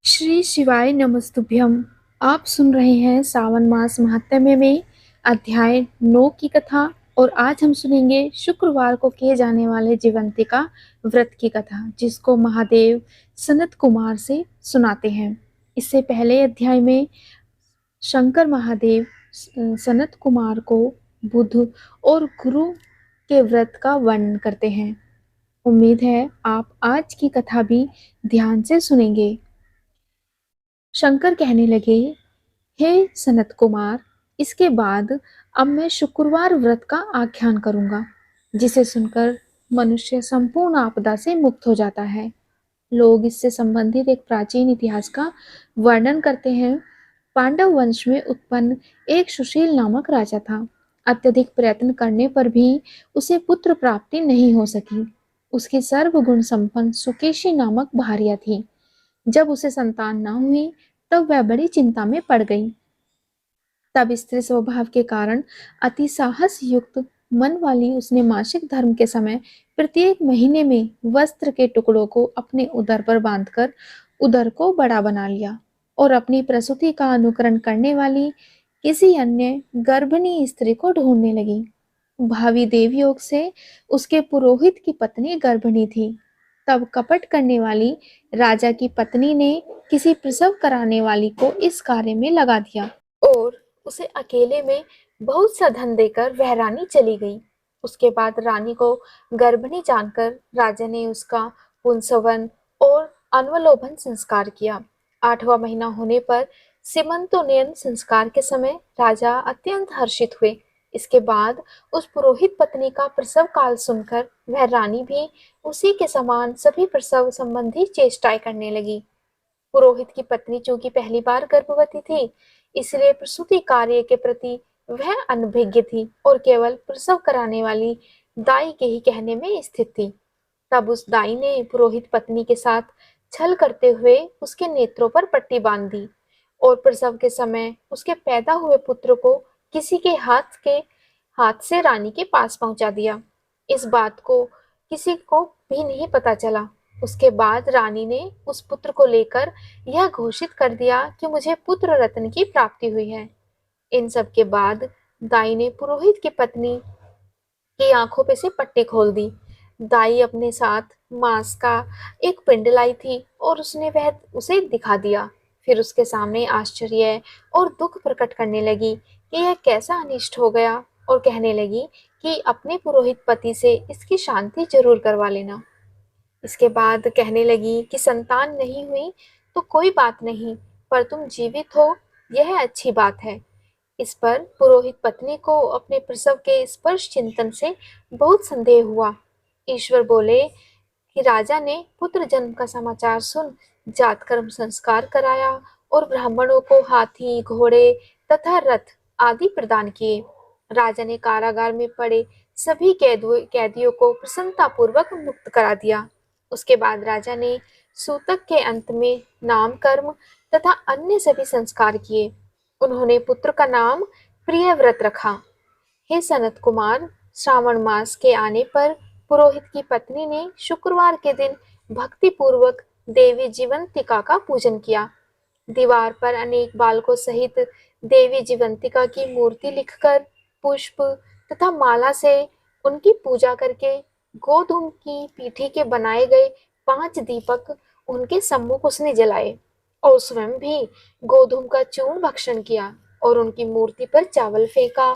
श्री शिवाय नमस्तुभ्यम। आप सुन रहे हैं सावन मास महात्म्य में अध्याय 9 की कथा। और आज हम सुनेंगे शुक्रवार को किए जाने वाले जीवंतिका व्रत की कथा, जिसको महादेव सनत कुमार से सुनाते हैं। इससे पहले अध्याय में शंकर महादेव सनत कुमार को बुध और गुरु के व्रत का वर्णन करते हैं। उम्मीद है आप आज की कथा भी ध्यान से सुनेंगे। शंकर कहने लगे, हे सनत कुमार, इसके बाद अब मैं शुक्रवार व्रत का आख्यान करूंगा, जिसे सुनकर मनुष्य संपूर्ण आपदा से मुक्त हो जाता है। लोग इससे संबंधित एक प्राचीन इतिहास का वर्णन करते हैं। पांडव वंश में उत्पन्न एक सुशील नामक राजा था। अत्यधिक प्रयत्न करने पर भी उसे पुत्र प्राप्ति नहीं हो सकी। उसकी सर्वगुण संपन्न सुकेशी नामक भार्या थी। जब उसे संतान न हुई, तब वह बड़ी चिंता में पड़ गई। तब स्त्री स्वभाव के कारण अति साहस युक्त मन वाली उसने मासिक धर्म के समय प्रत्येक महीने में वस्त्र के टुकड़ों को अपने उदर पर बांधकर उदर को बड़ा बना लिया और अपनी प्रसूति का अनुकरण करने वाली किसी अन्य गर्भिणी स्त्री को ढूंढने लगी। भावी देवयोग से उसके पुरोहित की पत्नी गर्भिणी थी। तब कपट करने वाली राजा की पत्नी ने किसी प्रसव कराने वाली को इस कार्य में लगा दिया और उसे अकेले में बहुत सा धन देकर वह रानी चली गई। उसके बाद रानी को गर्भिणी जानकर राजा ने उसका पुंसवन और अनवलोभन संस्कार किया। 8वां महीना होने पर सीमंतोन्नयन संस्कार के समय राजा अत्यंत हर्षित हुए। इसके बाद उस पुरोहित पत्नी का प्रसव काल सुनकर वह रानी भी उसी के समान सभी प्रसव संबंधी चेष्टाएं करने लगी। पुरोहित की पत्नी चूंकि पहली बार गर्भवती थी, इसलिए प्रसूति कार्य के प्रति वह अनभिज्ञ थी और केवल प्रसव कराने वाली दाई के ही कहने में स्थित थी। तब उस दाई ने पुरोहित पत्नी के साथ छल करते हुए उसके नेत्रों पर पट्टी बांध दी और प्रसव के समय उसके पैदा हुए पुत्र को किसी के हाथ से रानी के पास पहुंचा दिया। इस बात को किसी को भी नहीं पता चला। उसके बाद रानी ने उस पुत्र को लेकर यह घोषित कर दिया कि मुझे पुत्र रत्न की प्राप्ति हुई है। इन सब के बाद दाई ने पुरोहित की पत्नी की आंखों पे से पट्टी खोल दी। दाई अपने साथ मांस का एक पिंड लाई थी और उसने वह उसे दिखा दिया। फिर उसके सामने आश्चर्य और दुख प्रकट करने लगी कि यह कैसा अनिष्ट हो गया और कहने लगी कि अपने पुरोहित पति से इसकी शांति जरूर करवा लेना। इसके बाद कहने लगी कि संतान नहीं हुई तो कोई बात नहीं, पर तुम जीवित हो यह अच्छी बात है। इस पर पुरोहित पत्नी को अपने प्रसव के स्पर्श चिंतन से बहुत संदेह हुआ। ईश्वर बोले कि राजा ने पुत्र जन्म का समाचार सुन जातकर्म संस्कार कराया और ब्राह्मणों को हाथी, घोड़े तथा रथ आदि प्रदान किए। राजा ने कारागार में पड़े सभी कैदियों को प्रसन्नतापूर्वक मुक्त करा दिया। उसके बाद राजा ने सूतक के अंत में नामकर्म तथा अन्य सभी संस्कार किए। उन्होंने पुत्र का नाम प्रियव्रत रखा। हे सनत कुमार, श्रावण मास के आने पर पुरोहित की पत्नी ने शुक्रवार के दिन भक्ति पूर्वक देवी जीवंतिका का पूजन किया। दीवार पर अनेक बालकों सहित देवी जीवंतिका की मूर्ति लिखकर पुष्प तथा माला से उनकी पूजा करके गोधूम की पीठी के बनाए गए 5 दीपक उनके सम्मुख उसने जलाए और स्वयं भी गोधूम का चूर्ण भक्षण किया और उनकी मूर्ति पर चावल फेंका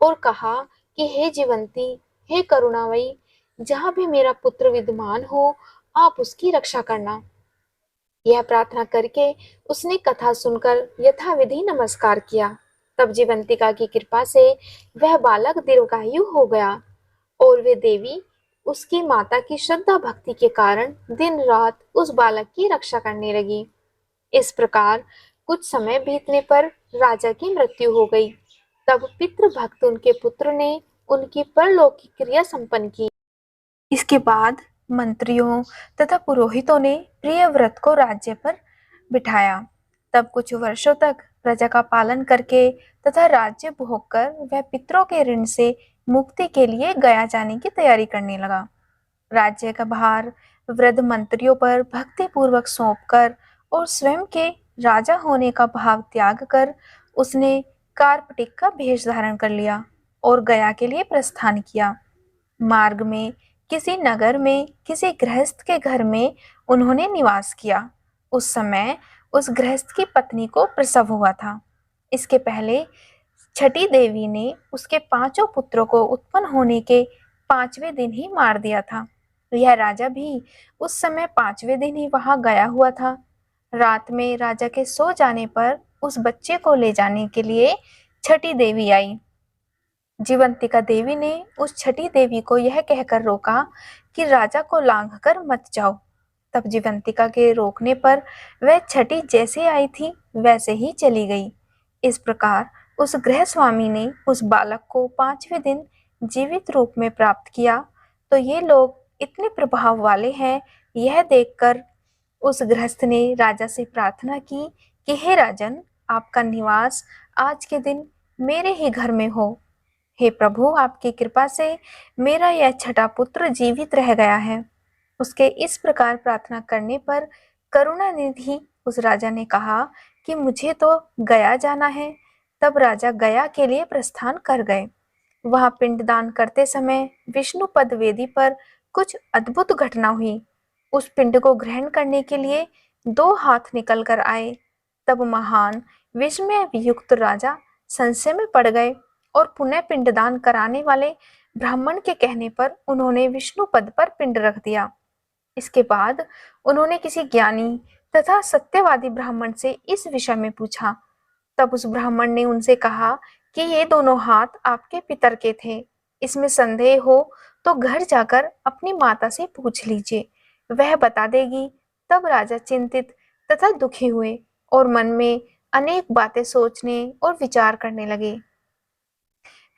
और कहा कि हे जीवंती, हे करुणामयी, जहाँ भी मेरा पुत्र विद्यमान हो, आप उसकी रक्षा करना। यह प्रार्थना करके उसने कथा सुनकर यथाविधि नमस्कार किया। तब जीवंतिका की कृपा से वह बालक दीर्घायु हो गया और वे देवी उसकी माता की श्रद्धा भक्ति के कारण दिन रात उस बालक की रक्षा करने लगी। इस प्रकार कुछ समय बीतने पर राजा की मृत्यु हो गई। तब पितृभक्त उनके पुत्र ने उनकी परलौकिक क्रिया संपन्न की। इसके बाद मंत्रियों तथा पुरोहितों ने प्रियव्रत को राज्य पर बिठाया। तब कुछ वर्षों तक प्रजा का पालन करके तथा राज्य भोग कर वह पितरों के ऋण से मुक्ति के लिए गया जाने की तैयारी करने लगा। राज्य का भार वृद्ध मंत्रियों पर भक्ति पूर्वक सौंपकर और स्वयं के राजा होने का भाव त्याग कर उसने कार्पटिक का भेष धारण कर लिया और गया के लिए प्रस्थान किया। मार्ग में किसी नगर में किसी गृहस्थ के घर में उन्होंने निवास किया। उस समय उस गृहस्थ की पत्नी को प्रसव हुआ था। इसके पहले छठी देवी ने उसके 5 पुत्रों को उत्पन्न होने के 5वें दिन ही मार दिया था। यह राजा भी उस समय 5वें दिन ही वहां गया हुआ था। रात में राजा के सो जाने पर उस बच्चे को ले जाने के लिए छठी देवी आई। जीवंतिका देवी ने उस छठी देवी को यह कहकर रोका कि राजा को लांघकर मत जाओ। तब जीवंतिका के रोकने पर वह छठी जैसे आई थी वैसे ही चली गई। इस प्रकार उस गृह स्वामी ने उस बालक को 5वें दिन जीवित रूप में प्राप्त किया। तो ये लोग इतने प्रभाव वाले हैं, यह देखकर उस गृहस्थ ने राजा से प्रार्थना की कि हे राजन, आपका निवास आज के दिन मेरे ही घर में हो। हे प्रभु, आपकी कृपा से मेरा यह छठा पुत्र जीवित रह गया है। उसके इस प्रकार प्रार्थना करने पर करुणानिधि उस राजा ने कहा कि मुझे तो गया जाना है। तब राजा गया के लिए प्रस्थान कर गए। वहां पिंडदान करते समय विष्णुपद वेदी पर कुछ अद्भुत घटना हुई। उस पिंड को ग्रहण करने के लिए 2 हाथ निकल कर आए। तब महान विस्मय युक्त राजा संशय में पड़ गए और पुनः पिंडदान कराने वाले ब्राह्मण के कहने पर उन्होंने विष्णु पद पर पिंड रख दिया। इसके बाद उन्होंने किसी ज्ञानी तथा सत्यवादी ब्राह्मण से इस विषय में पूछा। तब उस ब्राह्मण ने उनसे कहा कि ये दोनों हाथ आपके पितर के थे। इसमें संदेह हो तो घर जाकर अपनी माता से पूछ लीजिए, वह बता देगी। तब राजा चिंतित तथा दुखी हुए और मन में अनेक बातें सोचने और विचार करने लगे।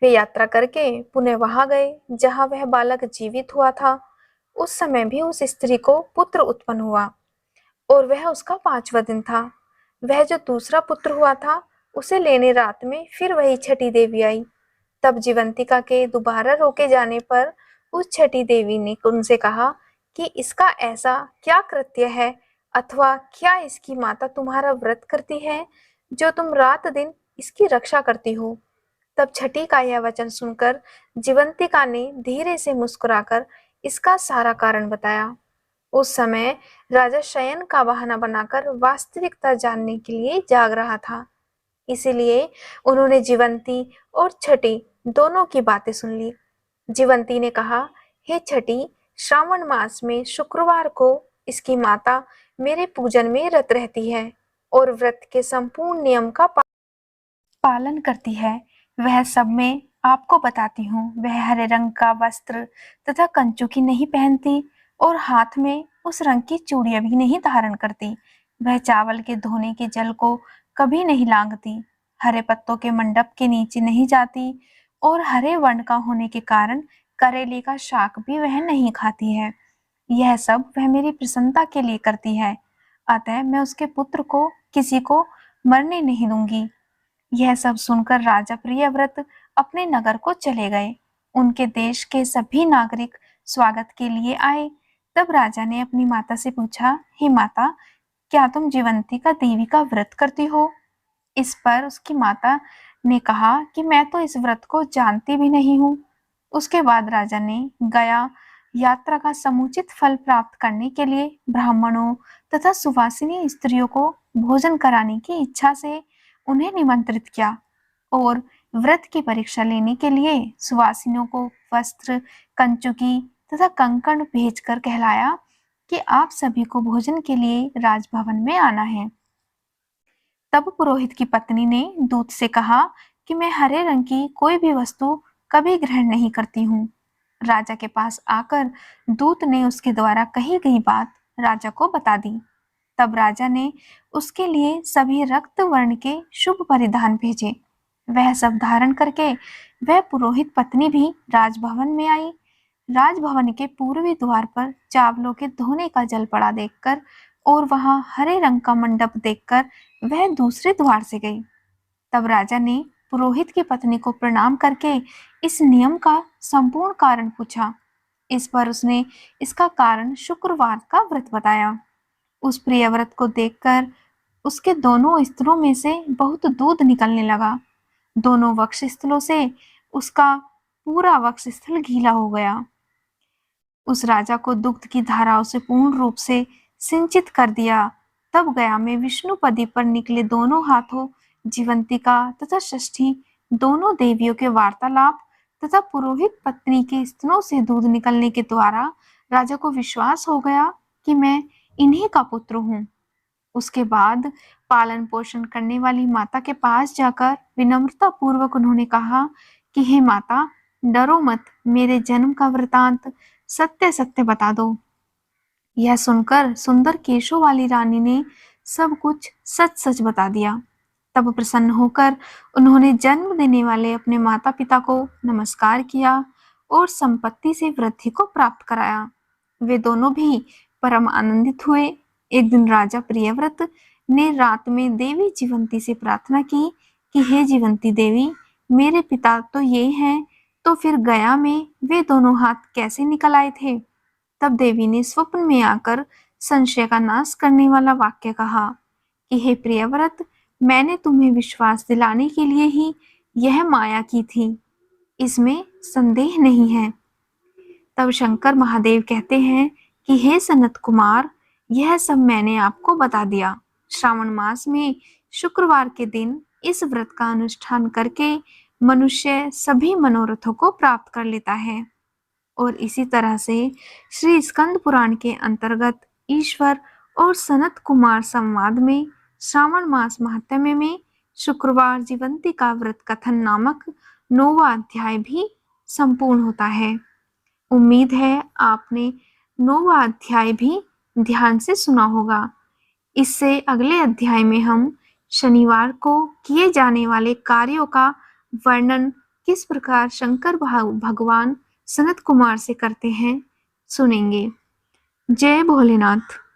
वे यात्रा करके पुनः वहां गए जहां वह बालक जीवित हुआ था। उस समय भी उस स्त्री को पुत्र उत्पन्न हुआ और वह उसका 5वां दिन था। वह जो दूसरा पुत्र हुआ था उसे लेने रात में फिर वही छठी देवी आई। तब जीवंतिका के दोबारा रोके जाने पर उस छठी देवी ने उनसे कहा कि इसका ऐसा क्या कृत्य है अथवा क्या इसकी माता तुम्हारा व्रत करती है जो तुम रात दिन इसकी रक्षा करती हो। तब छठी का यह वचन सुनकर जीवंतिका ने धीरे से मुस्कुराकर इसका सारा कारण बताया। उस समय राजा शयन का बहाना बनाकर वास्तविकता जानने के लिए जाग रहा था। इसीलिए उन्होंने जीवंती और छठी दोनों की बातें सुन ली। जीवंती ने कहा, हे छठी, श्रावण मास में शुक्रवार को इसकी माता मेरे पूजन में रत रहती है और व्रत के संपूर्ण नियम का पालन करती है। वह सब मैं आपको बताती हूँ। वह हरे रंग का वस्त्र तथा कंचुकी नहीं पहनती और हाथ में उस रंग की चूड़ियां भी नहीं धारण करती। वह चावल के धोने के जल को कभी नहीं लांघती, हरे पत्तों के मंडप के नीचे नहीं जाती और हरे वर्ण का होने के कारण करेले का शाक भी वह नहीं खाती है। यह सब वह मेरी प्रसन्नता के लिए करती है, अतः मैं उसके पुत्र को किसी को मरने नहीं दूंगी। यह सब सुनकर राजा प्रियव्रत अपने नगर को चले गए। उनके देश के सभी नागरिक स्वागत के लिए आए। तब राजा ने अपनी माता से पूछा, हे माता, क्या तुम जीवंतिका देवी का व्रत करती हो? इस पर उसकी माता ने कहा कि मैं तो इस व्रत को जानती भी नहीं हूँ। उसके बाद राजा ने गया यात्रा का समुचित फल प्राप्त करने के लिए ब्राह्मणों तथा सुवासिनी स्त्रियों को भोजन कराने की इच्छा से उन्हें निमंत्रित किया और व्रत की परीक्षा लेने के लिए सुवासिनों को वस्त्र, कंचुकी तथा कंकण भेजकर कहलाया कि आप सभी को भोजन के लिए राजभवन में आना है। तब पुरोहित की पत्नी ने दूत से कहा कि मैं हरे रंग की कोई भी वस्तु कभी ग्रहण नहीं करती हूँ। राजा के पास आकर दूत ने उसके द्वारा कही गई बात राजा को बता दी। तब राजा ने उसके लिए सभी रक्त वर्ण के शुभ परिधान भेजे। वह सब धारण करके वह पुरोहित पत्नी भी राजभवन में आई। राजभवन के पूर्वी द्वार पर चावलों के धोने का जल पड़ा देखकर और वहां हरे रंग का मंडप देखकर वह दूसरे द्वार से गई। तब राजा ने पुरोहित की पत्नी को प्रणाम करके इस नियम का संपूर्ण कारण पूछा। इस पर उसने इसका कारण शुक्रवार का व्रत बताया। उस प्रियव्रत को देखकर उसके दोनों स्तरों में से बहुत दूध निकलने लगा। दोनों वक्षस्थलों से उसका पूरा वक्षस्थल गीला हो गया। उस राजा को दुग्ध की धाराओं से पूर्ण रूप से सिंचित कर दिया। तब गया में विष्णुपदी पर निकले दोनों हाथों जीवंतिका तथा षष्ठी दोनों देवियों के वार्तालाप तथा पुरोहित पत्नी के स्तनों से दूध निकलने के द्वारा राजा को विश्वास हो गया कि मैं इन्हीं का पुत्र हूँ। उसके बाद पालन पोषण करने वाली माता के पास जाकर विनम्रता पूर्वक उन्होंने कहा कि हे माता, डरो मत, मेरे जन्म का वृतांत सत्य सत्य बता दो। यह सुनकर सुंदर केशों वाली रानी ने सब कुछ सच सच बता दिया। तब प्रसन्न होकर उन्होंने जन्म देने वाले अपने माता पिता को नमस्कार किया और संपत्ति से वृद्धि को प्राप्त कराया। वे दोनों भी परम आनंदित हुए। एक दिन राजा प्रियव्रत ने रात में देवी जीवंती से प्रार्थना की कि हे जीवंती देवी, मेरे पिता तो ये हैं, तो फिर गया में वे दोनों हाथ कैसे निकल आए थे? तब देवी ने स्वप्न में आकर संशय का नाश करने वाला वाक्य कहा कि हे प्रियव्रत, मैंने तुम्हें विश्वास दिलाने के लिए ही यह माया की थी, इसमें संदेह नहीं है। तब शंकर महादेव कहते हैं कि हे सनत कुमार, यह सब मैंने आपको बता दिया। श्रावण मास में शुक्रवार के दिन इस व्रत का अनुष्ठान करके मनुष्य सभी मनोरथों को प्राप्त कर लेता है। और इसी तरह से श्री स्कंद पुराण के अंतर्गत ईश्वर और सनत कुमार संवाद में श्रावण मास महात्म्य में शुक्रवार जीवंती का व्रत कथन नामक 9वां अध्याय भी संपूर्ण होता है। उम्मीद है आपने 9वां अध्याय भी ध्यान से सुना होगा। इससे अगले अध्याय में हम शनिवार को किए जाने वाले कार्यों का वर्णन किस प्रकार शंकर भगवान सनत कुमार से करते हैं सुनेंगे। जय भोलेनाथ।